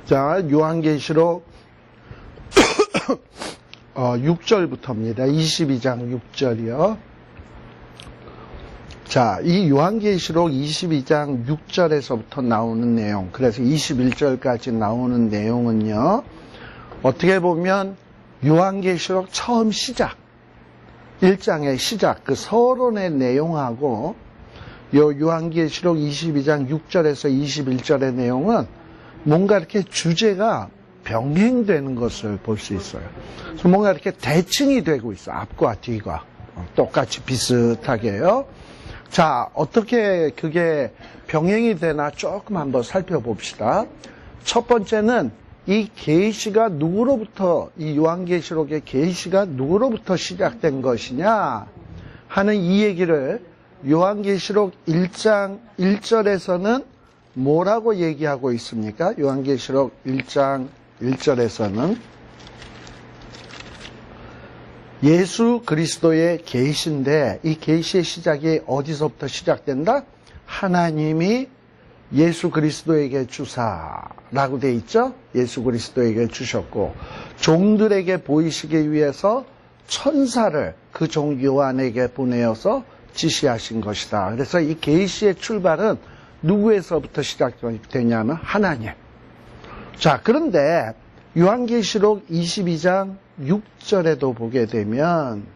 자, 요한계시록 6절부터입니다. 22장 6절이요. 자, 이 요한계시록 22장 6절에서부터 나오는 내용, 그래서 21절까지 나오는 내용은요, 어떻게 보면 요한계시록 처음 시작, 1장의 시작, 그 서론의 내용하고 요한계시록 22장 6절에서 21절의 내용은 뭔가 이렇게 주제가 병행되는 것을 볼 수 있어요. 그래서 뭔가 이렇게 대칭이 되고 있어. 앞과 뒤가 똑같이 비슷하게요. 자, 어떻게 그게 병행이 되나 조금 한번 살펴봅시다. 첫 번째는 이 계시가 누구로부터, 이 요한계시록의 계시가 누구로부터 시작된 것이냐 하는 이 얘기를 요한계시록 1장 1절에서는 뭐라고 얘기하고 있습니까? 요한계시록 1장 1절에서는 예수 그리스도의 계시인데, 이 계시의 시작이 어디서부터 시작된다? 하나님이 예수 그리스도에게 주사라고 돼 있죠? 예수 그리스도에게 주셨고, 종들에게 보이시기 위해서 천사를 그 종 요한에게 보내어서 지시하신 것이다. 그래서 이 계시의 출발은 누구에서부터 시작되냐면 하나님. 자, 그런데 요한계시록 22장 6절에도 보게 되면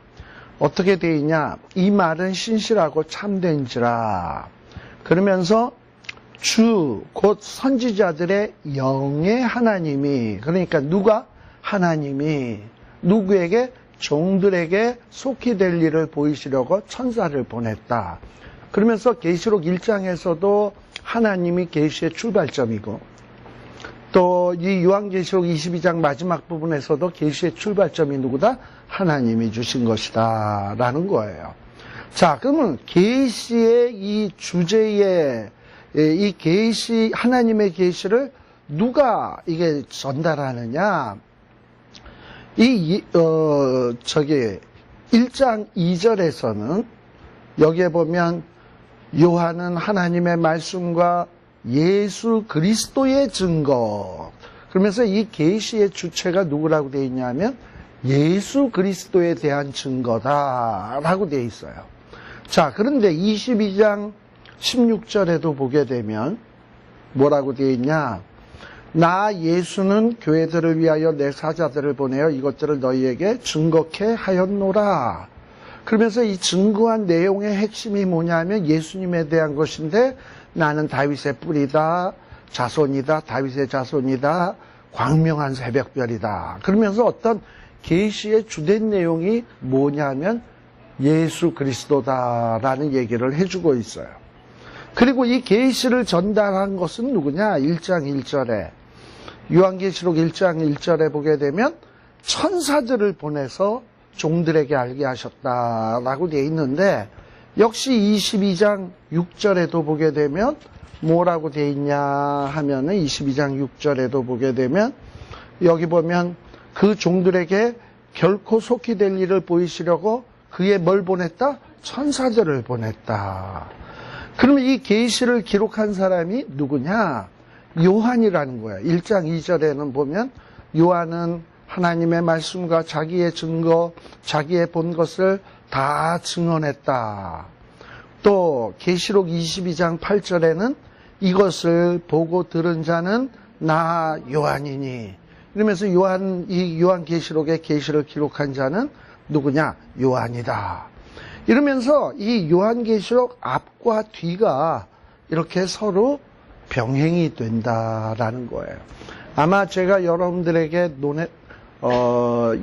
어떻게 되어 있냐? 이 말은 신실하고 참된지라. 그러면서 주, 곧 선지자들의 영의 하나님이, 그러니까 누가? 하나님이 누구에게? 종들에게 속히 될 일을 보이시려고 천사를 보냈다. 그러면서 계시록 1장에서도 하나님이 계시의 출발점이고, 또 이 요한계시록 22장 마지막 부분에서도 계시의 출발점이 누구다? 하나님이 주신 것이다 라는 거예요. 자, 그러면 계시의 이 주제에 이 계시, 하나님의 계시를 누가 이게 전달하느냐? 1장 2절에서는 여기에 보면 요한은 하나님의 말씀과 예수 그리스도의 증거. 그러면서 이 계시의 주체가 누구라고 되어 있냐면 예수 그리스도에 대한 증거다라고 되어 있어요. 자, 그런데 22장 16절에도 보게 되면 뭐라고 되어 있냐? 나 예수는 교회들을 위하여 내 사자들을 보내어 이것들을 너희에게 증거케 하였노라. 그러면서 이 증거한 내용의 핵심이 뭐냐면 예수님에 대한 것인데, 나는 다윗의 뿌리다, 자손이다, 다윗의 자손이다, 광명한 새벽별이다. 그러면서 어떤 계시의 주된 내용이 뭐냐면 예수 그리스도다라는 얘기를 해주고 있어요. 그리고 이 계시를 전달한 것은 누구냐? 1장 1절에, 요한계시록 1장 1절에 보게 되면 천사들을 보내서 종들에게 알게 하셨다라고 되어 있는데, 역시 22장 6절에도 보게 되면 뭐라고 되어 있냐 하면은 22장 6절에도 보게 되면 여기 보면 그 종들에게 결코 속히 될 일을 보이시려고 그의 뭘 보냈다? 천사들을 보냈다. 그러면 이 계시를 기록한 사람이 누구냐? 요한이라는 거야. 1장 2절에는 보면 요한은 하나님의 말씀과 자기의 증거, 자기의 본 것을 다 증언했다. 또 계시록 22장 8절에는 이것을 보고 들은 자는 나 요한이니. 이러면서 이 요한계시록의 계시를 기록한 자는 누구냐? 요한이다. 이러면서 이 요한계시록 앞과 뒤가 이렇게 서로 병행이 된다라는 거예요. 아마 제가 여러분들에게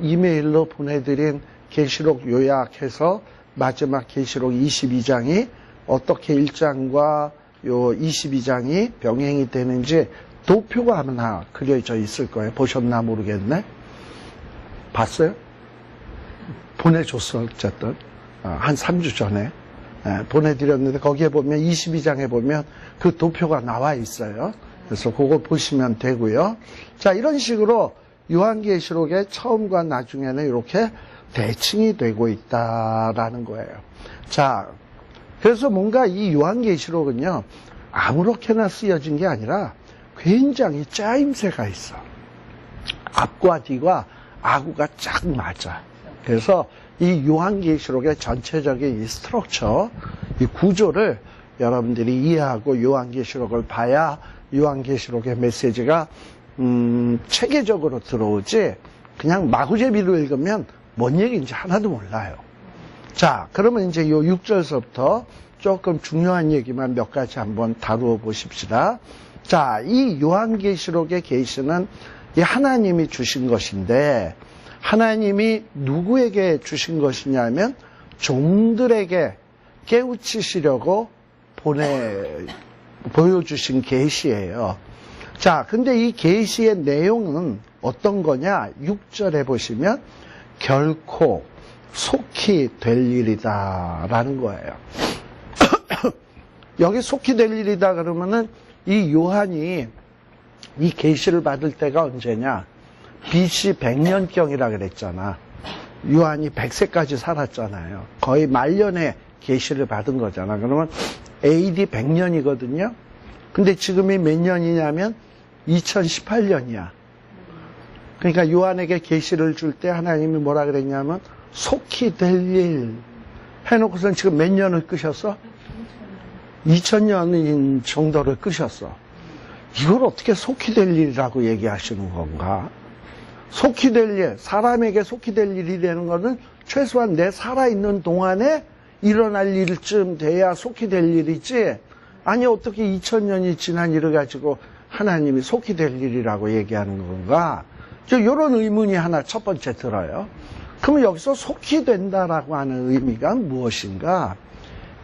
이메일로 보내드린 계시록 요약해서 마지막 계시록 22장이 어떻게 1장과 요 22장이 병행이 되는지 도표가 하나 그려져 있을 거예요. 보셨나 모르겠네. 봤어요? 보내줬어, 어쨌든. 한 3주 전에 보내드렸는데, 거기에 보면 22장에 보면 그 도표가 나와 있어요. 그래서 그거 보시면 되고요. 자, 이런 식으로 요한계시록의 처음과 나중에는 이렇게 대칭이 되고 있다라는 거예요. 자, 그래서 뭔가 이 요한계시록은요, 아무렇게나 쓰여진 게 아니라 굉장히 짜임새가 있어. 앞과 뒤가 아구가 쫙 맞아. 그래서 이 요한계시록의 전체적인 이 스트럭처, 이 구조를 여러분들이 이해하고 요한계시록을 봐야 요한계시록의 메시지가 체계적으로 들어오지, 그냥 마구제비로 읽으면 뭔 얘기인지 하나도 몰라요. 자, 그러면 이제 요 6절서부터 조금 중요한 얘기만 몇 가지 한번 다루어 보십시다. 자, 이 요한계시록의 계시는 이 하나님이 주신 것인데, 하나님이 누구에게 주신 것이냐면 종들에게 깨우치시려고 보여주신 계시예요. 자, 근데 이 계시의 내용은 어떤 거냐? 6절에 보시면 결코 속히 될 일이다 라는 거예요. 여기 속히 될 일이다 그러면은 이 요한이 이 계시를 받을 때가 언제냐? BC 100년경이라 그랬잖아. 요한이 100세까지 살았잖아요. 거의 말년에 계시를 받은 거잖아. 그러면 AD 100년이거든요. 근데 지금이 몇 년이냐면 2018년이야. 그러니까 요한에게 계시를 줄 때 하나님이 뭐라 그랬냐면 속히 될 일 해놓고선 지금 몇 년을 끄셨어? 2000년인 정도를 끄셨어. 이걸 어떻게 속히 될 일이라고 얘기하시는 건가? 속히 될 일, 사람에게 속히 될 일이라는 것은 최소한 내 살아있는 동안에 일어날 일쯤 돼야 속히 될 일이지, 아니 어떻게 2000년이 지난 일을 가지고 하나님이 속히 될 일이라고 얘기하는 건가? 이런 의문이 하나 첫 번째 들어요. 그러면 여기서 속히 된다라고 하는 의미가 무엇인가?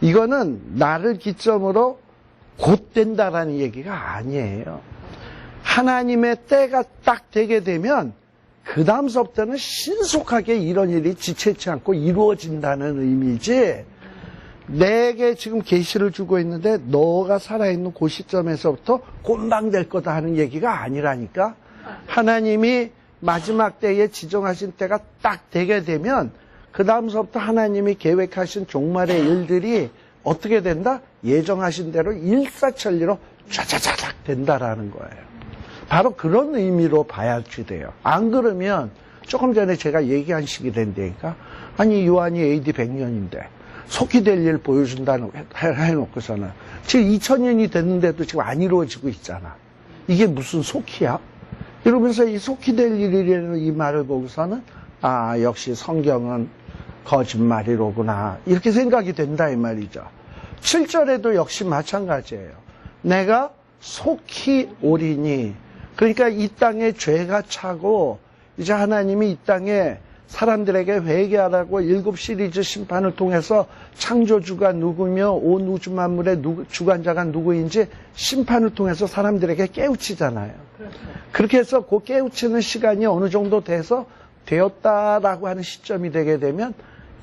이거는 나를 기점으로 곧 된다라는 얘기가 아니에요. 하나님의 때가 딱 되게 되면 그 다음서부터는 신속하게 이런 일이 지체치 않고 이루어진다는 의미지, 내게 지금 계시를 주고 있는데 너가 살아있는 그 시점에서부터 곤방될 거다 하는 얘기가 아니라니까. 하나님이 마지막 때에 지정하신 때가 딱 되게 되면 그 다음서부터 하나님이 계획하신 종말의 일들이 어떻게 된다? 예정하신 대로 일사천리로 쫙쫙쫙 된다라는 거예요. 바로 그런 의미로 봐야지 돼요. 안 그러면 조금 전에 제가 얘기한 식이 된다니까. 아니 요한이 AD 100년인데 속히 될 일 보여준다는 해놓고서는 지금 2000년이 됐는데도 지금 안 이루어지고 있잖아. 이게 무슨 속히야? 이러면서 이 속히 될 일이라는 이 말을 보고서는 아 역시 성경은 거짓말이로구나 이렇게 생각이 된다 이 말이죠. 7절에도 역시 마찬가지예요. 내가 속히 오리니, 그러니까 이 땅에 죄가 차고 이제 하나님이 이 땅에 사람들에게 회개하라고 7 시리즈 심판을 통해서 창조주가 누구며 온 우주 만물의 주관자가 누구인지 심판을 통해서 사람들에게 깨우치잖아요. 그렇죠. 그렇게 해서 그 깨우치는 시간이 어느 정도 되었다라고 하는 시점이 되게 되면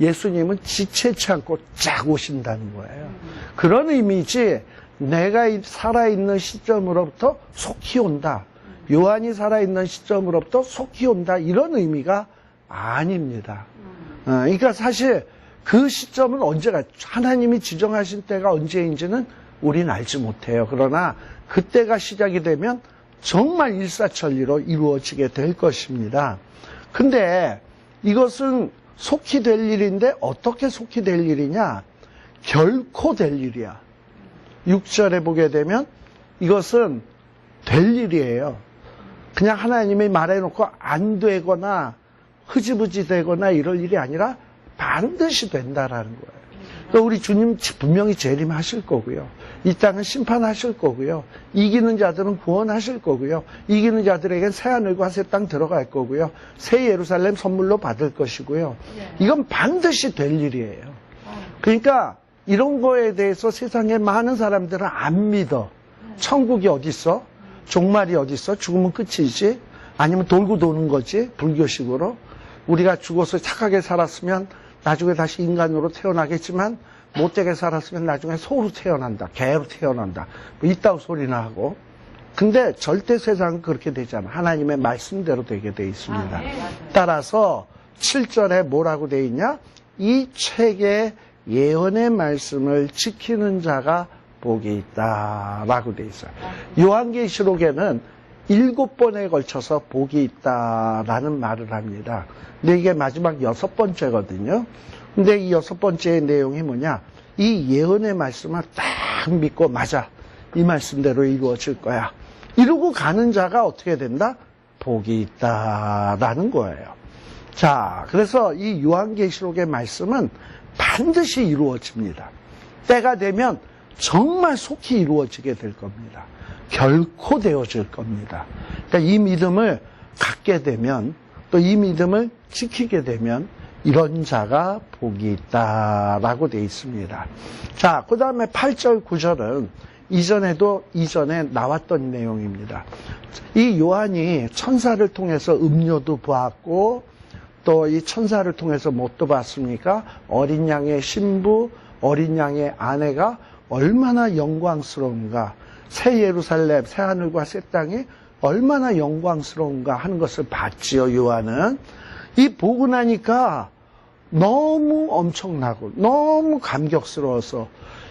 예수님은 지체치 않고 쫙 오신다는 거예요. 그런 의미지 내가 살아있는 시점으로부터 속히 온다, 요한이 살아있는 시점으로부터 속히 온다, 이런 의미가 아닙니다. 그러니까 사실 그 시점은 언제가, 하나님이 지정하신 때가 언제인지는 우리는 알지 못해요. 그러나 그때가 시작이 되면 정말 일사천리로 이루어지게 될 것입니다. 근데 이것은 속히 될 일인데 어떻게 속히 될 일이냐? 결코 될 일이야. 6절에 보게 되면 이것은 될 일이에요. 그냥 하나님이 말해놓고 안 되거나 흐지부지 되거나 이럴 일이 아니라 반드시 된다라는 거예요. 그러니까 우리 주님 분명히 재림하실 거고요. 이 땅은 심판하실 거고요. 이기는 자들은 구원하실 거고요. 이기는 자들에겐 새하늘과 새 땅 들어갈 거고요. 새 예루살렘 선물로 받을 것이고요. 이건 반드시 될 일이에요. 그러니까 이런 거에 대해서 세상에 많은 사람들은 안 믿어. 천국이 어디 있어? 종말이 어디 있어? 죽으면 끝이지? 아니면 돌고 도는 거지? 불교식으로. 우리가 죽어서 착하게 살았으면 나중에 다시 인간으로 태어나겠지만 못되게 살았으면 나중에 소로 태어난다, 개로 태어난다, 뭐 이따위 소리나 하고. 근데 절대 세상은 그렇게 되지 않아. 하나님의 말씀대로 되게 돼 있습니다. 따라서 7절에 뭐라고 돼 있냐? 이 책의 예언의 말씀을 지키는 자가 복이 있다라고 돼 있어요. 요한계시록에는 7번에 걸쳐서 복이 있다라는 말을 합니다. 근데 이게 마지막 6번째거든요. 근데 이 6번째의 내용이 뭐냐? 이 예언의 말씀을 딱 믿고 맞아. 이 말씀대로 이루어질 거야. 이러고 가는 자가 어떻게 된다? 복이 있다라는 거예요. 자, 그래서 이 요한계시록의 말씀은 반드시 이루어집니다. 때가 되면 정말 속히 이루어지게 될 겁니다. 결코 되어질 겁니다. 그러니까 이 믿음을 갖게 되면, 또 이 믿음을 지키게 되면 이런 자가 복이 있다라고 되어 있습니다. 자, 그 다음에 8절, 9절은 이전에 나왔던 내용입니다. 이 요한이 천사를 통해서 음료도 보았고, 또 이 천사를 통해서 뭣도 봤습니까? 어린 양의 신부, 어린 양의 아내가 얼마나 영광스러운가, 새 예루살렘, 새 하늘과 새 땅이 얼마나 영광스러운가 하는 것을 봤지요, 요한은. 이 보고 나니까 너무 엄청나고 너무 감격스러워서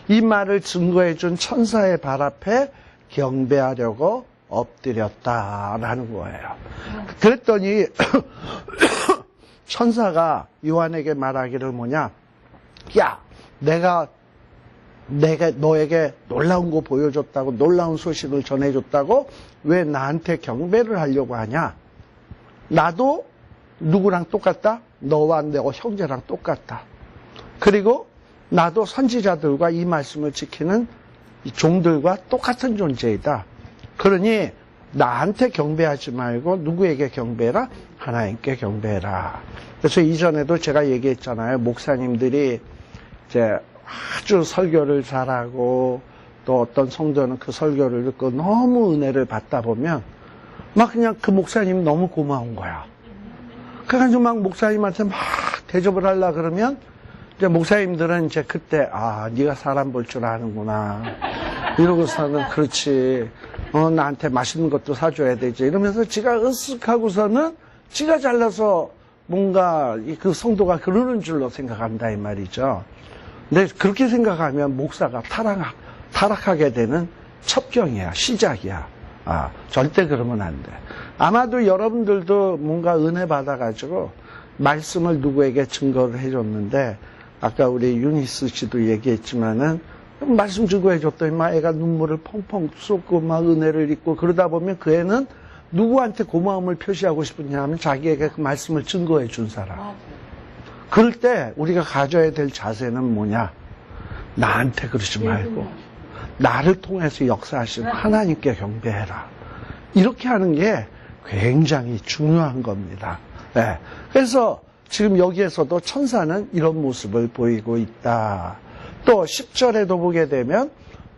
이 말을 증거해 준 천사의 발 앞에 경배하려고 엎드렸다라는 거예요. 그랬더니 천사가 요한에게 말하기를 뭐냐? 야, 내가 너에게 놀라운 거 보여줬다고, 놀라운 소식을 전해줬다고 왜 나한테 경배를 하려고 하냐? 나도 누구랑 똑같다? 너와 내 형제랑 똑같다. 그리고 나도 선지자들과 이 말씀을 지키는 이 종들과 똑같은 존재이다. 그러니 나한테 경배하지 말고 누구에게 경배해라? 하나님께 경배해라. 그래서 이전에도 제가 얘기했잖아요. 목사님들이 이제 아주 설교를 잘하고, 또 어떤 성도는 그 설교를 듣고 너무 은혜를 받다 보면 막 그냥 그 목사님 너무 고마운 거야. 그래가지고 막 목사님한테 막 대접을 하려고 그러면 이제 목사님들은 이제 그때 네가 사람 볼 줄 아는구나 이러고서는 그렇지, 나한테 맛있는 것도 사줘야 되지 이러면서 지가 으쓱하고서는 지가 잘나서 뭔가 그 성도가 그러는 줄로 생각한다 이 말이죠. 근데 그렇게 생각하면 목사가 타락하게 되는 첩경이야, 시작이야. 절대 그러면 안 돼. 아마도 여러분들도 뭔가 은혜 받아가지고 말씀을 누구에게 증거를 해줬는데, 아까 우리 유니스 씨도 얘기했지만은 말씀 증거해줬더니 막 애가 눈물을 펑펑 쏟고 막 은혜를 입고 그러다 보면 그 애는 누구한테 고마움을 표시하고 싶으냐 하면 자기에게 그 말씀을 증거해 준 사람. 그럴 때 우리가 가져야 될 자세는 뭐냐? 나한테 그러지 말고 나를 통해서 역사하신 하나님께 경배해라. 이렇게 하는 게 굉장히 중요한 겁니다. 네. 그래서 지금 여기에서도 천사는 이런 모습을 보이고 있다. 또 10절에도 보게 되면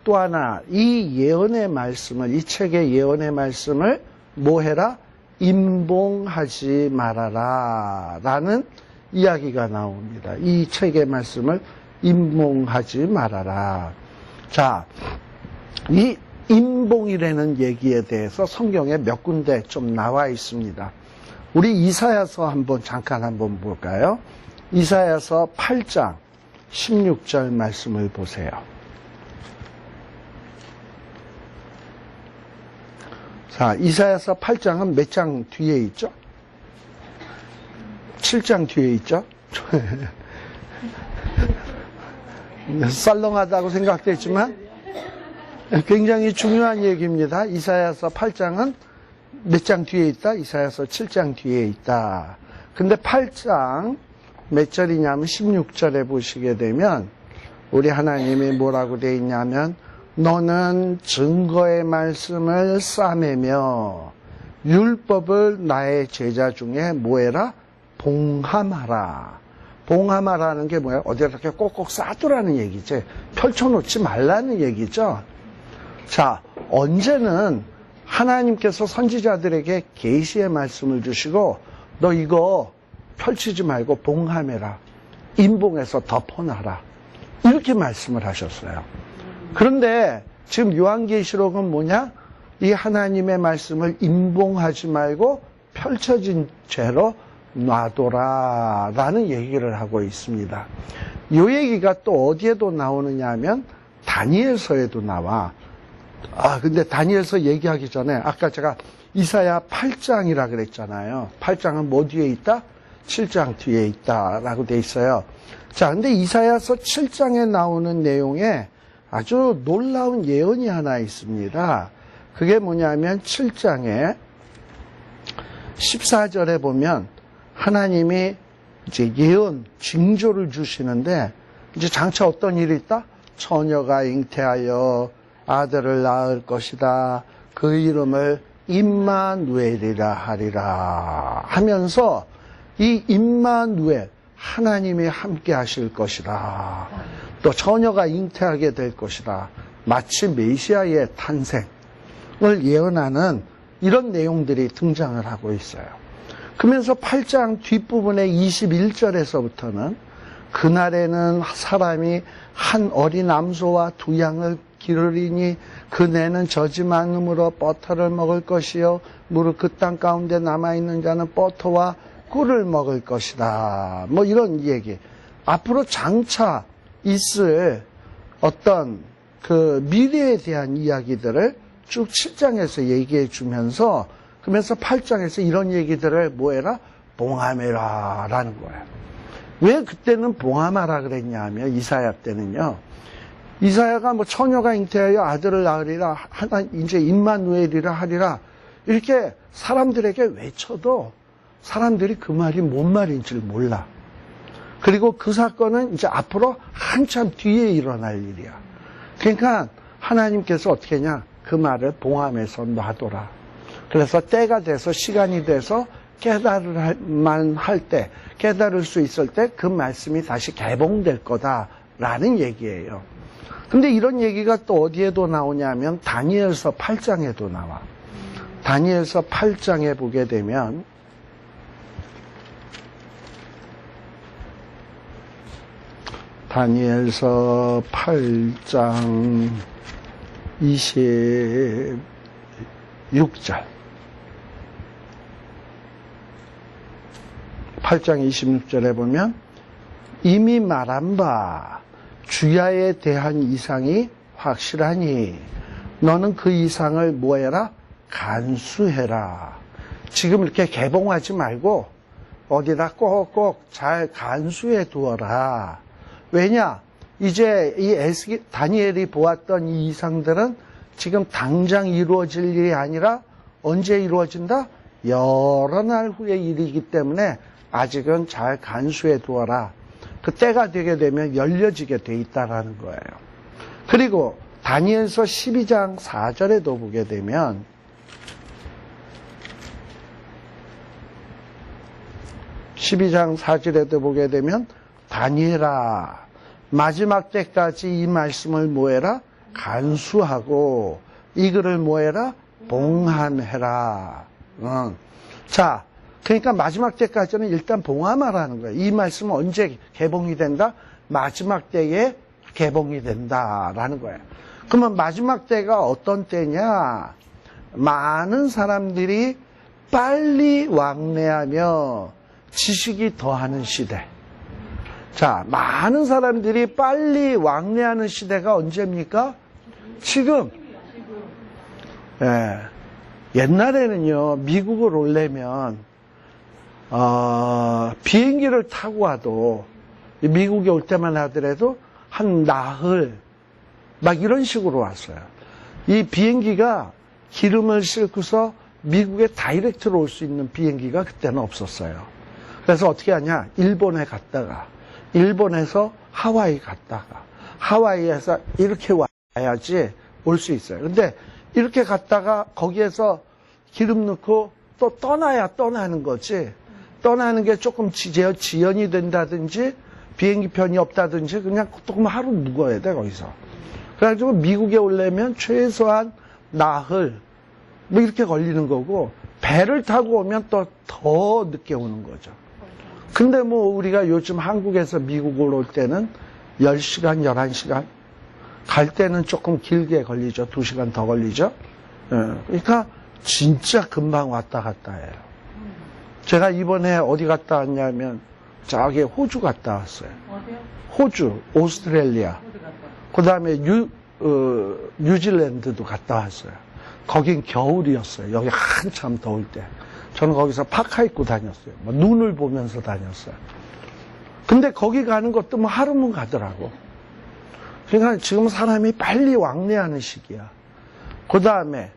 또 하나 이 예언의 말씀을, 이 책의 예언의 말씀을 뭐 해라? 임봉하지 말아라 라는 이야기가 나옵니다. 이 책의 말씀을 임봉하지 말아라. 자, 이 임봉이라는 얘기에 대해서 성경에 몇 군데 좀 나와 있습니다. 우리 이사야서 잠깐 한번 볼까요? 이사야서 8장 16절 말씀을 보세요. 자, 이사야서 8장은 몇 장 뒤에 있죠? 7장 뒤에 있죠? 썰렁하다고 생각됐지만 굉장히 중요한 얘기입니다. 이사야서 8장은 몇 장 뒤에 있다? 이사야서 7장 뒤에 있다. 근데 8장 몇 절이냐면 16절에 보시게 되면 우리 하나님이 뭐라고 되어 있냐면 너는 증거의 말씀을 싸매며 율법을 나의 제자 중에 뭐해라? 봉함하라. 봉함하라는 게 뭐야? 어디다 이렇게 꼭꼭 싸두라는 얘기지. 펼쳐놓지 말라는 얘기죠. 자, 언제는 하나님께서 선지자들에게 계시의 말씀을 주시고 너 이거 펼치지 말고 봉함해라. 임봉해서 덮어놔라. 이렇게 말씀을 하셨어요. 그런데 지금 요한계시록은 뭐냐? 이 하나님의 말씀을 임봉하지 말고 펼쳐진 채로 놔둬라 라는 얘기를 하고 있습니다. 이 얘기가 또 어디에도 나오느냐 하면 다니엘서에도 나와. 근데 다니엘서 얘기하기 전에 아까 제가 이사야 8장이라 그랬잖아요. 8장은 뭐 뒤에 있다? 7장 뒤에 있다라고 돼 있어요. 자, 근데 이사야서 7장에 나오는 내용에 아주 놀라운 예언이 하나 있습니다. 그게 뭐냐면 7장에 14절에 보면 하나님이 이제 예언, 징조를 주시는데 이제 장차 어떤 일이 있다? 처녀가 잉태하여 아들을 낳을 것이다. 그 이름을 임마누엘이라 하리라 하면서 이 임마누엘, 하나님이 함께 하실 것이다. 또 처녀가 잉태하게 될 것이다. 마치 메시아의 탄생을 예언하는 이런 내용들이 등장을 하고 있어요. 그러면서 8장 뒷부분의 21절에서부터는 그날에는 사람이 한 어린 암소와 두 양을 기르리니 그네는 젖이 많음으로 버터를 먹을 것이요 무릇 그 땅 가운데 남아있는 자는 버터와 꿀을 먹을 것이다. 뭐 이런 얘기. 앞으로 장차 있을 어떤 그 미래에 대한 이야기들을 쭉 7장에서 얘기해 주면서 그러면서 8장에서 이런 얘기들을 뭐해라? 봉함해라 라는 거예요. 왜 그때는 봉함하라 그랬냐 하면 이사야 때는요. 이사야가 뭐 처녀가 잉태하여 아들을 낳으리라 하나 이제 임마누엘이라 하리라 이렇게 사람들에게 외쳐도 사람들이 그 말이 뭔 말인지를 몰라. 그리고 그 사건은 이제 앞으로 한참 뒤에 일어날 일이야. 그러니까 하나님께서 어떻게 하냐? 그 말을 봉함해서 놔둬라. 그래서 때가 돼서 시간이 돼서 깨달을 만할 때, 깨달을 수 있을 때 그 말씀이 다시 개봉될 거다라는 얘기예요. 근데 이런 얘기가 또 어디에도 나오냐면 다니엘서 8장에도 나와. 다니엘서 8장에 보게 되면 다니엘서 8장 26절. 8장 26절에 보면 이미 말한 바 주야에 대한 이상이 확실하니 너는 그 이상을 뭐해라? 간수해라. 지금 이렇게 개봉하지 말고 어디다 꼭꼭 잘 간수해 두어라. 왜냐? 이제 이 다니엘이 보았던 이 이상들은 지금 당장 이루어질 일이 아니라 언제 이루어진다? 여러 날 후의 일이기 때문에 아직은 잘 간수해 두어라. 그 때가 되게 되면 열려지게 돼 있다라는 거예요. 그리고 다니엘서 12장 4절에도 보게 되면 12장 4절에도 보게 되면 다니엘아 마지막 때까지 이 말씀을 뭐해라? 간수하고 이 글을 뭐해라? 봉함해라. 자, 그러니까 마지막 때까지는 일단 봉함하라는 거예요. 이 말씀은 언제 개봉이 된다? 마지막 때에 개봉이 된다라는 거예요. 그러면 마지막 때가 어떤 때냐? 많은 사람들이 빨리 왕래하며 지식이 더하는 시대. 자, 많은 사람들이 빨리 왕래하는 시대가 언제입니까? 지금. 예. 옛날에는요, 미국을 오려면, 비행기를 타고 와도, 미국에 올 때만 하더라도 한 나흘, 막 이런 식으로 왔어요. 이 비행기가 기름을 싣고서 미국에 다이렉트로 올 수 있는 비행기가 그때는 없었어요. 그래서 어떻게 하냐? 일본에 갔다가, 일본에서 하와이 갔다가, 하와이에서 이렇게 와야지 올 수 있어요. 근데 이렇게 갔다가 거기에서 기름 넣고 또 떠나야 떠나는 거지. 떠나는 게 조금 지연이 된다든지 비행기 편이 없다든지 그냥 조금 하루 묵어야 돼 거기서. 그래가지고 미국에 오려면 최소한 나흘 뭐 이렇게 걸리는 거고 배를 타고 오면 또 더 늦게 오는 거죠. 근데 뭐 우리가 요즘 한국에서 미국을 올 때는 10시간, 11시간 갈 때는 조금 길게 걸리죠. 2시간 더 걸리죠. 그러니까 진짜 금방 왔다 갔다 해요. 제가 이번에 어디 갔다 왔냐면 저기 호주 갔다 왔어요. 어디요? 호주, 오스트레일리아. 그 다음에 뉴질랜드도 갔다 왔어요. 거긴 겨울이었어요. 여기 한참 더울 때. 저는 거기서 파카 입고 다녔어요. 뭐 눈을 보면서 다녔어요. 근데 거기 가는 것도 뭐 하루면 가더라고. 그러니까 지금 사람이 빨리 왕래하는 시기야. 그 다음에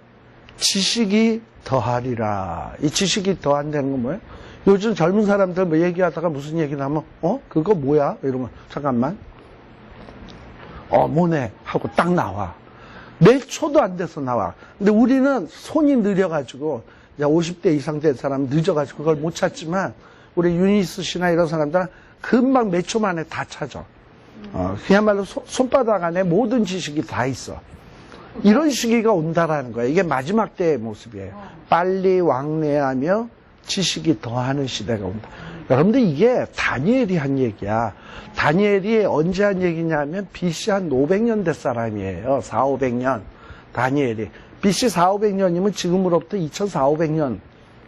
지식이 더하리라. 이 지식이 더한다는 건 뭐예요? 요즘 젊은 사람들 뭐 얘기하다가 무슨 얘기 나면 그거 뭐야? 이러면 잠깐만. 뭐네? 하고 딱 나와. 몇 초도 안 돼서 나와. 근데 우리는 손이 느려가지고 50대 이상 된 사람 늦어가지고 그걸 못 찾지만 우리 유니스 씨나 이런 사람들은 금방 몇 초 만에 다 찾아. 그야말로 손바닥 안에 모든 지식이 다 있어. 이런 시기가 온다라는 거예요. 이게 마지막 때의 모습이에요. 빨리 왕래하며 지식이 더하는 시대가 온다. 여러분들 이게 다니엘이 한 얘기야. 다니엘이 언제 한 얘기냐면 BC 한 500년대 사람이에요. 400~500년. 다니엘이. BC 400~500년이면 지금으로부터 2400~500년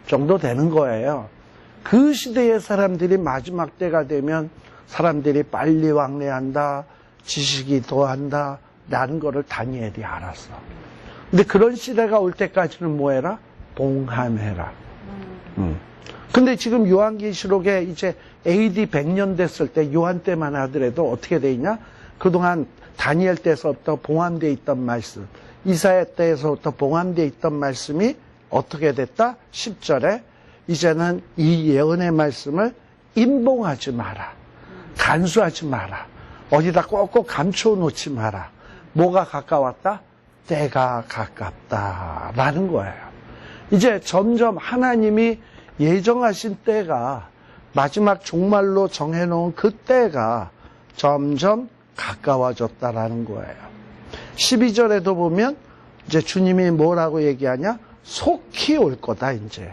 정도 되는 거예요. 그 시대의 사람들이 마지막 때가 되면 사람들이 빨리 왕래한다, 지식이 더한다, 라는 거를 다니엘이 알았어. 근데 그런 시대가 올 때까지는 뭐 해라? 봉함해라. 근데 지금 요한계시록에 이제 AD 100년 됐을 때 요한 때만 하더라도 어떻게 돼 있냐? 그동안 다니엘 때서부터 봉함되어 있던 말씀, 이사야 때에서부터 봉함되어 있던 말씀이 어떻게 됐다? 10절에 이제는 이 예언의 말씀을 임봉하지 마라. 간수하지 마라. 어디다 꼭꼭 감춰 놓지 마라. 뭐가 가까웠다? 때가 가깝다. 라는 거예요. 이제 점점 하나님이 예정하신 때가 마지막 종말로 정해놓은 그 때가 점점 가까워졌다라는 거예요. 12절에도 보면 이제 주님이 뭐라고 얘기하냐? 속히 올 거다, 이제.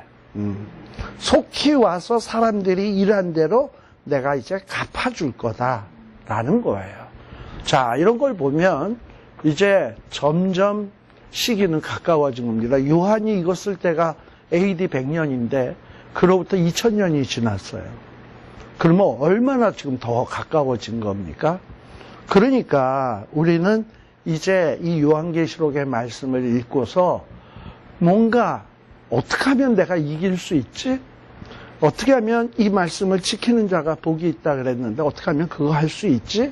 속히 와서 사람들이 일한 대로 내가 이제 갚아줄 거다라는 거예요. 자, 이런 걸 보면 이제 점점 시기는 가까워진 겁니다. 요한이 이거 쓸 때가 AD 100년인데 그로부터 2000년이 지났어요. 그러면 얼마나 지금 더 가까워진 겁니까? 그러니까 우리는 이제 이 요한계시록의 말씀을 읽고서 뭔가 어떻게 하면 내가 이길 수 있지? 어떻게 하면 이 말씀을 지키는 자가 복이 있다 그랬는데 어떻게 하면 그거 할 수 있지?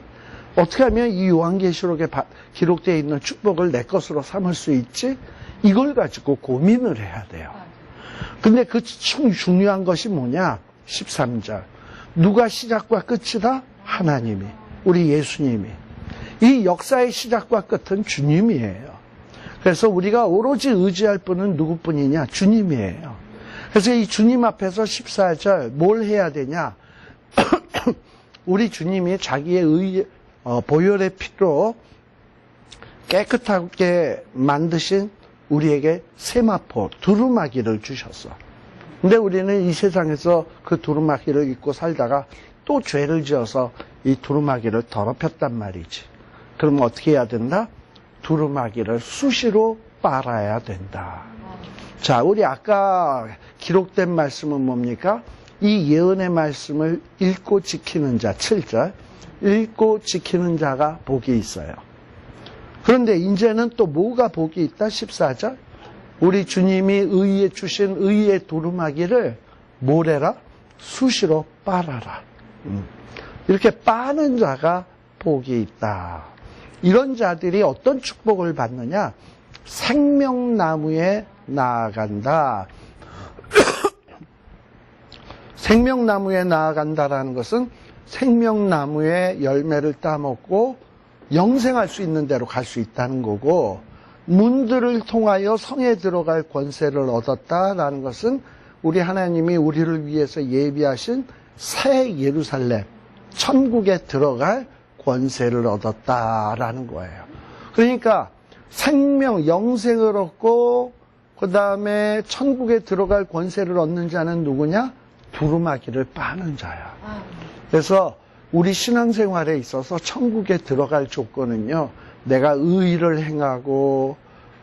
어떻게 하면 이 요한계시록에 기록되어 있는 축복을 내 것으로 삼을 수 있지? 이걸 가지고 고민을 해야 돼요. 근데 그 중요한 것이 뭐냐? 13절. 누가 시작과 끝이다? 하나님이. 우리 예수님이. 이 역사의 시작과 끝은 주님이에요. 그래서 우리가 오로지 의지할 분은 누구뿐이냐? 주님이에요. 그래서 이 주님 앞에서 14절 뭘 해야 되냐? 우리 주님이 자기의 보혈의 피로 깨끗하게 만드신 우리에게 세마포, 두루마기를 주셨어. 근데 우리는 이 세상에서 그 두루마기를 입고 살다가 또 죄를 지어서 이 두루마기를 더럽혔단 말이지. 그러면 어떻게 해야 된다? 두루마기를 수시로 빨아야 된다. 자, 우리 아까 기록된 말씀은 뭡니까? 이 예언의 말씀을 읽고 지키는 자, 7절. 읽고 지키는 자가 복이 있어요. 그런데 이제는 또 뭐가 복이 있다? 14절. 우리 주님이 의에 주신 의의 두루마기를 뭐래라? 수시로 빨아라. 이렇게 빠는 자가 복이 있다. 이런 자들이 어떤 축복을 받느냐? 생명나무에 나아간다. 생명나무에 나아간다라는 것은 생명나무의 열매를 따먹고 영생할 수 있는 데로 갈 수 있다는 거고, 문들을 통하여 성에 들어갈 권세를 얻었다라는 것은 우리 하나님이 우리를 위해서 예비하신 새 예루살렘, 천국에 들어갈 권세를 얻었다라는 거예요. 그러니까 생명, 영생을 얻고 그 다음에 천국에 들어갈 권세를 얻는 자는 누구냐? 두루마기를 빠는 자야. 그래서 우리 신앙생활에 있어서 천국에 들어갈 조건은요, 내가 의를 행하고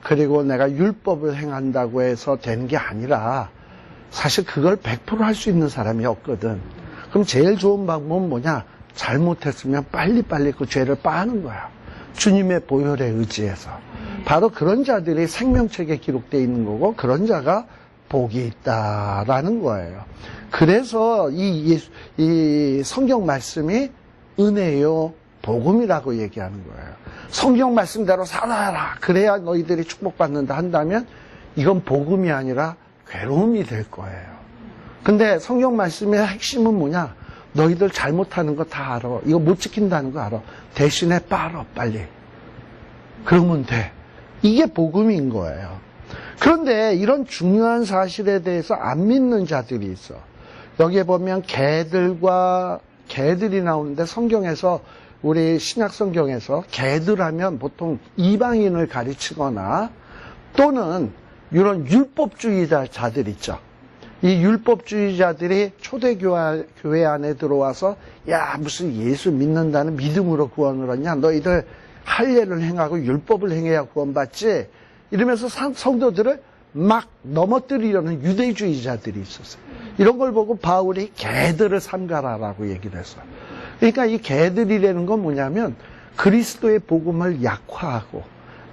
그리고 내가 율법을 행한다고 해서 되는 게 아니라 사실 그걸 100% 할 수 있는 사람이 없거든. 그럼 제일 좋은 방법은 뭐냐? 잘못했으면 빨리빨리 그 죄를 빠는 거야. 주님의 보혈에 의지해서. 바로 그런 자들이 생명책에 기록되어 있는 거고 그런 자가 복이 있다라는 거예요. 그래서 이 성경 말씀이 은혜요 복음이라고 얘기하는 거예요. 성경 말씀대로 살아라. 그래야 너희들이 축복받는다 한다면 이건 복음이 아니라 괴로움이 될 거예요. 근데 성경 말씀의 핵심은 뭐냐? 너희들 잘못하는 거 다 알아. 이거 못 지킨다는 거 알아. 대신에 빨어 빨리. 그러면 돼. 이게 복음인 거예요. 그런데 이런 중요한 사실에 대해서 안 믿는 자들이 있어. 여기에 보면 개들이 나오는데 성경에서 우리 신약 성경에서 개들하면 보통 이방인을 가르치거나 또는 이런 율법주의자들 있죠. 이 율법주의자들이 초대교회 안에 들어와서 야 무슨 예수 믿는다는 믿음으로 구원을 얻냐. 너희들 할례를 행하고 율법을 행해야 구원받지. 이러면서 성도들을 막 넘어뜨리려는 유대주의자들이 있었어요. 이런 걸 보고 바울이 개들을 삼가라라고 얘기를 했어요. 그러니까 이 개들이라는 건 뭐냐면 그리스도의 복음을 약화하고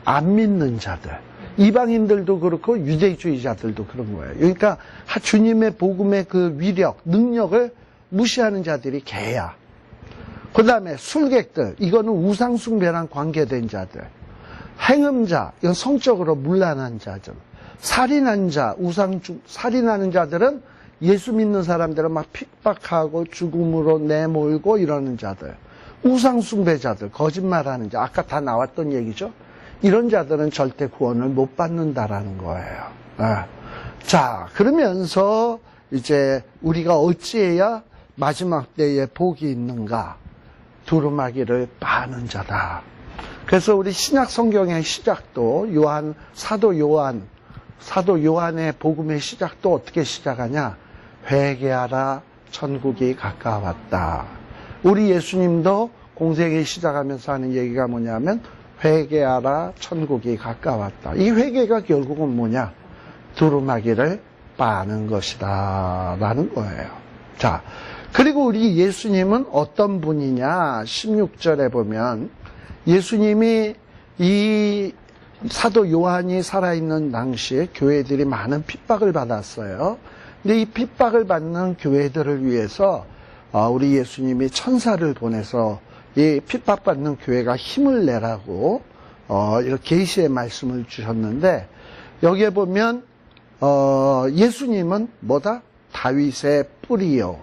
안 믿는 자들. 이방인들도 그렇고 유대주의자들도 그런 거예요. 그러니까 주님의 복음의 그 위력, 능력을 무시하는 자들이 개야. 그 다음에 술객들, 이거는 우상숭배랑 관계된 자들. 행음자, 이건 성적으로 문란한 자들. 살인한 자, 살인하는 자들은 예수 믿는 사람들을 막 핍박하고 죽음으로 내몰고 이러는 자들. 우상숭배자들, 거짓말하는 자, 아까 다 나왔던 얘기죠. 이런 자들은 절대 구원을 못 받는다라는 거예요. 자, 그러면서 이제 우리가 어찌해야 마지막 때에 복이 있는가? 두루마기를 빠는 자다. 그래서 우리 신약 성경의 시작도 사도 요한의 복음의 시작도 어떻게 시작하냐? 회개하라, 천국이 가까웠다. 우리 예수님도 공생애 시작하면서 하는 얘기가 뭐냐면 회개하라, 천국이 가까웠다. 이 회개가 결국은 뭐냐? 두루마기를 빠는 것이다 라는 거예요. 자, 그리고 우리 예수님은 어떤 분이냐? 16절에 보면 예수님이 이 사도 요한이 살아있는 당시에 교회들이 많은 핍박을 받았어요. 근데 이 핍박을 받는 교회들을 위해서 우리 예수님이 천사를 보내서 이 핍박받는 교회가 힘을 내라고 이렇게 계시의 말씀을 주셨는데 여기에 보면 예수님은 뭐다? 다윗의 뿌리요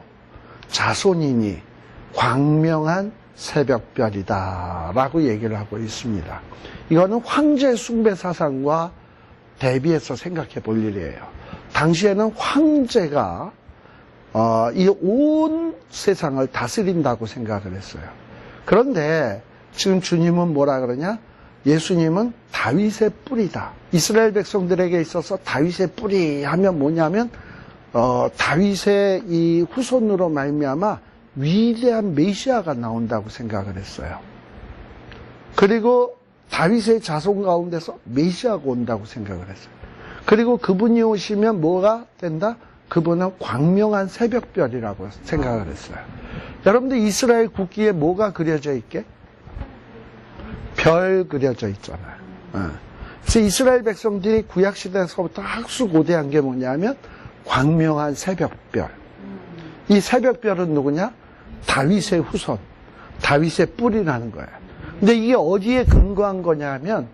자손이니 광명한 새벽별이다 라고 얘기를 하고 있습니다. 이거는 황제 숭배 사상과 대비해서 생각해 볼 일이에요. 당시에는 황제가 이 온 세상을 다스린다고 생각을 했어요. 그런데 지금 주님은 뭐라 그러냐? 예수님은 다윗의 뿌리다. 이스라엘 백성들에게 있어서 다윗의 뿌리 하면 뭐냐면 다윗의 이 후손으로 말미암아 위대한 메시아가 나온다고 생각을 했어요. 그리고 다윗의 자손 가운데서 메시아가 온다고 생각을 했어요. 그리고 그분이 오시면 뭐가 된다? 그분은 광명한 새벽별이라고 생각을 했어요. 여러분들 이스라엘 국기에 뭐가 그려져 있게? 별 그려져 있잖아요. 그래서 이스라엘 백성들이 구약시대에서부터 학수고대한 게 뭐냐면 광명한 새벽별. 이 새벽별은 누구냐? 다윗의 후손, 다윗의 뿌리라는 거예요. 근데 이게 어디에 근거한 거냐면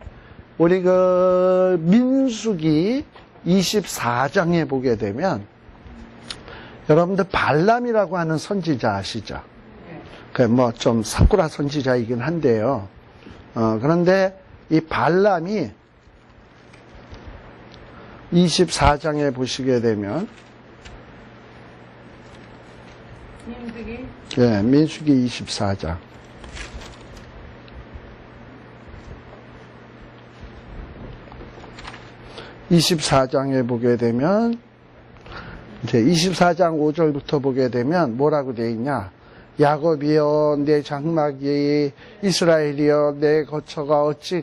우리 그 민수기 24장에 보게 되면 여러분들 발람이라고 하는 선지자 아시죠? 그 뭐 좀 사쿠라 선지자이긴 한데요. 그런데 이 발람이 24장에 보시게 되면 민수기? 네, 민수기 24장. (24장에) 보게 되면 이제 24장 5절부터 보게 되면 뭐라고 되어 있냐? 야곱이여 내 장막이 이스라엘이여 내 거처가 어찌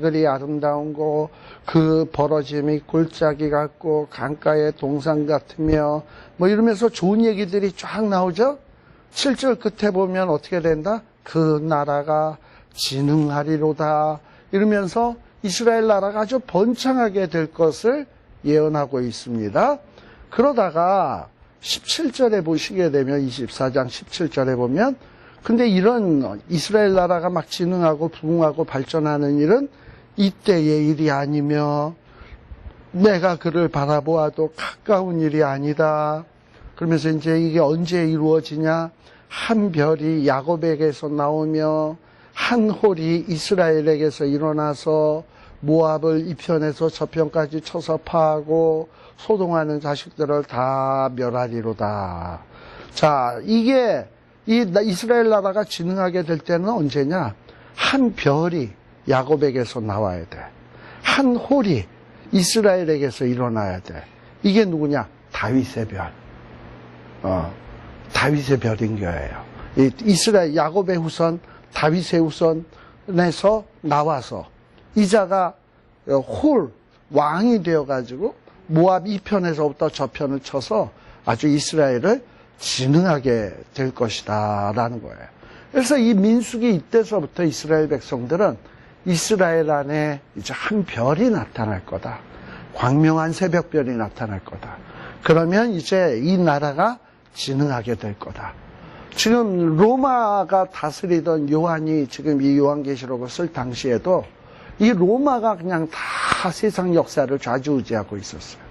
그리 아름다운고 그 벌어짐이 골짜기 같고 강가의 동산 같으며 뭐 이러면서 좋은 얘기들이 쫙 나오죠. 7절 끝에 보면 어떻게 된다? 그 나라가 진흥하리로다. 이러면서 이스라엘 나라가 아주 번창하게 될 것을 예언하고 있습니다. 그러다가 17절에 보시게 되면 24장 17절에 보면 근데 이런 이스라엘 나라가 막 진흥하고 부흥하고 발전하는 일은 이때의 일이 아니며 내가 그를 바라보아도 가까운 일이 아니다. 그러면서 이제 이게 언제 이루어지냐? 한 별이 야곱에게서 나오며 한 홀이 이스라엘에게서 일어나서 모압을 이편에서 저편까지 쳐서 파하고 소동하는 자식들을 다 멸하리로다. 자, 이게 이 이스라엘 나라가 진흥하게 될 때는 언제냐? 한 별이 야곱에게서 나와야 돼. 한 홀이 이스라엘에게서 일어나야 돼. 이게 누구냐? 다윗의 별. 다윗의 별인 거예요. 이스라엘 야곱의 후손, 다윗의 후손에서 나와서 이자가 홀 왕이 되어가지고 모압 이편에서부터 저편을 쳐서 아주 이스라엘을 진흥하게 될 것이다 라는 거예요. 그래서 이 민수기 이때서부터 이스라엘 백성들은 이스라엘 안에 이제 한 별이 나타날 거다. 광명한 새벽별이 나타날 거다. 그러면 이제 이 나라가 진흥하게 될 거다. 지금 로마가 다스리던 요한이 지금 이 요한계시록을 쓸 당시에도 이 로마가 그냥 다 세상 역사를 좌지우지하고 있었어요.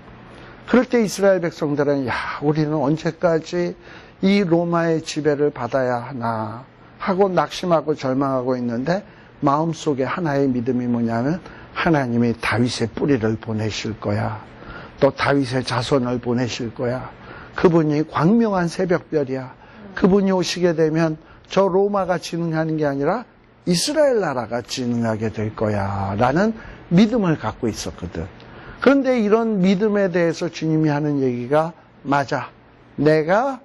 그럴 때 이스라엘 백성들은 우리는 언제까지 이 로마의 지배를 받아야 하나 하고 낙심하고 절망하고 있는데 마음속에 하나의 믿음이 뭐냐면 하나님이 다윗의 뿌리를 보내실 거야. 또 다윗의 자손을 보내실 거야. 그분이 광명한 새벽별이야. 그분이 오시게 되면 저 로마가 진흥하는 게 아니라 이스라엘 나라가 진흥하게 될 거야 라는 믿음을 갖고 있었거든. 그런데 이런 믿음에 대해서 주님이 하는 얘기가 맞아. 내가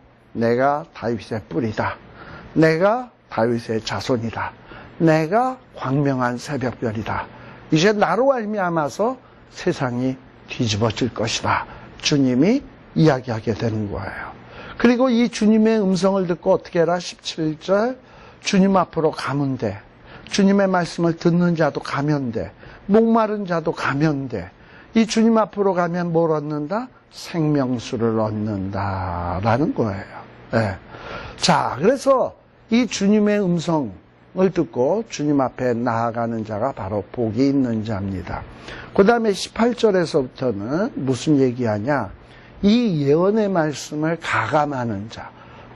다윗의 뿌리다. 내가 다윗의 자손이다. 내가 광명한 새벽별이다. 이제 나로 말미암아서 세상이 뒤집어질 것이다. 주님이 이야기하게 되는 거예요. 그리고 이 주님의 음성을 듣고 어떻게 해라? 17절 주님 앞으로 가면 돼. 주님의 말씀을 듣는 자도 가면 돼. 목마른 자도 가면 돼. 이 주님 앞으로 가면 뭘 얻는다? 생명수를 얻는다라는 거예요. 네. 자, 그래서 이 주님의 음성을 듣고 주님 앞에 나아가는 자가 바로 복이 있는 자입니다. 그 다음에 18절에서부터는 무슨 얘기하냐? 이 예언의 말씀을 가감하는 자.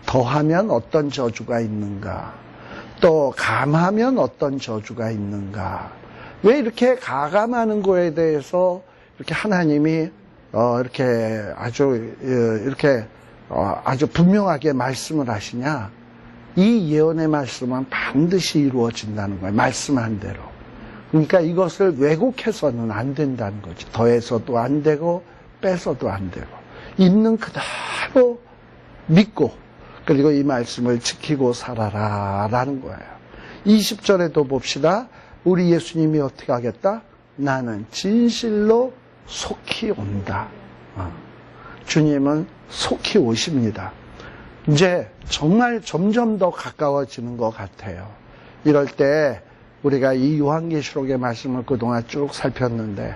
더하면 어떤 저주가 있는가? 또 감하면 어떤 저주가 있는가? 왜 이렇게 가감하는 거에 대해서 이렇게 하나님이 이렇게 아주 분명하게 말씀을 하시냐? 이 예언의 말씀은 반드시 이루어진다는 거예요. 말씀한 대로. 그러니까 이것을 왜곡해서는 안 된다는 거죠. 더해서도 안 되고 빼서도 안 되고 있는 그대로 믿고 그리고 이 말씀을 지키고 살아라 라는 거예요. 20절에도 봅시다. 우리 예수님이 어떻게 하겠다? 나는 진실로 속히 온다. 주님은 속히 오십니다. 이제 정말 점점 더 가까워지는 것 같아요. 이럴 때 우리가 이 요한계시록의 말씀을 그동안 쭉 살폈는데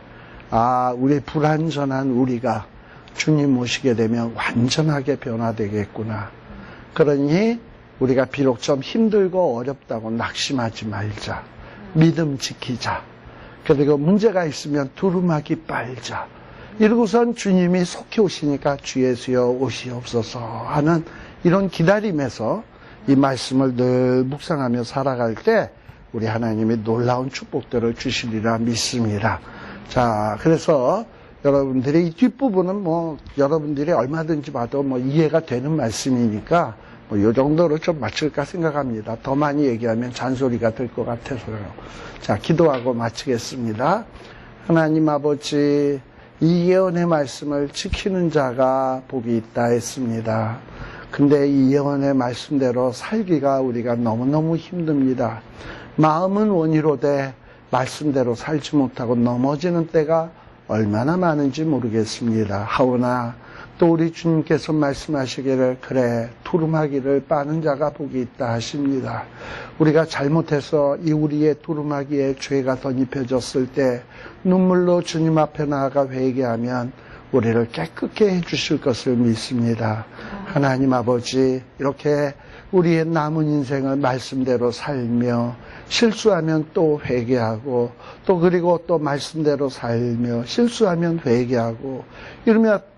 우리 불완전한 우리가 주님 모시게 되면 완전하게 변화되겠구나. 그러니 우리가 비록 좀 힘들고 어렵다고 낙심하지 말자. 믿음 지키자. 그리고 문제가 있으면 두루마기 빨자. 이러고선 주님이 속히 오시니까 주 예수여 오시옵소서 하는 이런 기다림에서 이 말씀을 늘 묵상하며 살아갈 때 우리 하나님이 놀라운 축복들을 주시리라 믿습니다. 자, 그래서 여러분들이 이 뒷부분은 여러분들이 얼마든지 봐도 이해가 되는 말씀이니까 이 정도로 좀 마칠까 생각합니다. 더 많이 얘기하면 잔소리가 될 것 같아서요. 자, 기도하고 마치겠습니다. 하나님 아버지, 이 예언의 말씀을 지키는 자가 복이 있다 했습니다. 근데 이 예언의 말씀대로 살기가 우리가 너무너무 힘듭니다. 마음은 원이로되 말씀대로 살지 못하고 넘어지는 때가 얼마나 많은지 모르겠습니다. 하오나 또 우리 주님께서 말씀하시기를 그래 두루마기를 빠는 자가 복이 있다 하십니다. 우리가 잘못해서 이 우리의 두루마기에 죄가 덧입혀졌을 때 눈물로 주님 앞에 나아가 회개하면 우리를 깨끗게 해주실 것을 믿습니다. 하나님 아버지, 이렇게 우리의 남은 인생을 말씀대로 살며 실수하면 또 회개하고 또 그리고 또 말씀대로 살며 실수하면 회개하고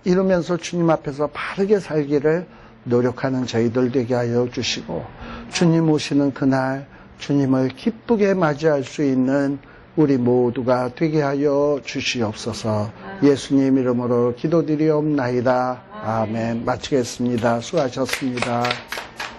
이러면서 주님 앞에서 바르게 살기를 노력하는 저희들 되게 하여 주시고 주님 오시는 그날 주님을 기쁘게 맞이할 수 있는 우리 모두가 되게 하여 주시옵소서. 예수님 이름으로 기도드리옵나이다. 아멘. 마치겠습니다. 수고하셨습니다.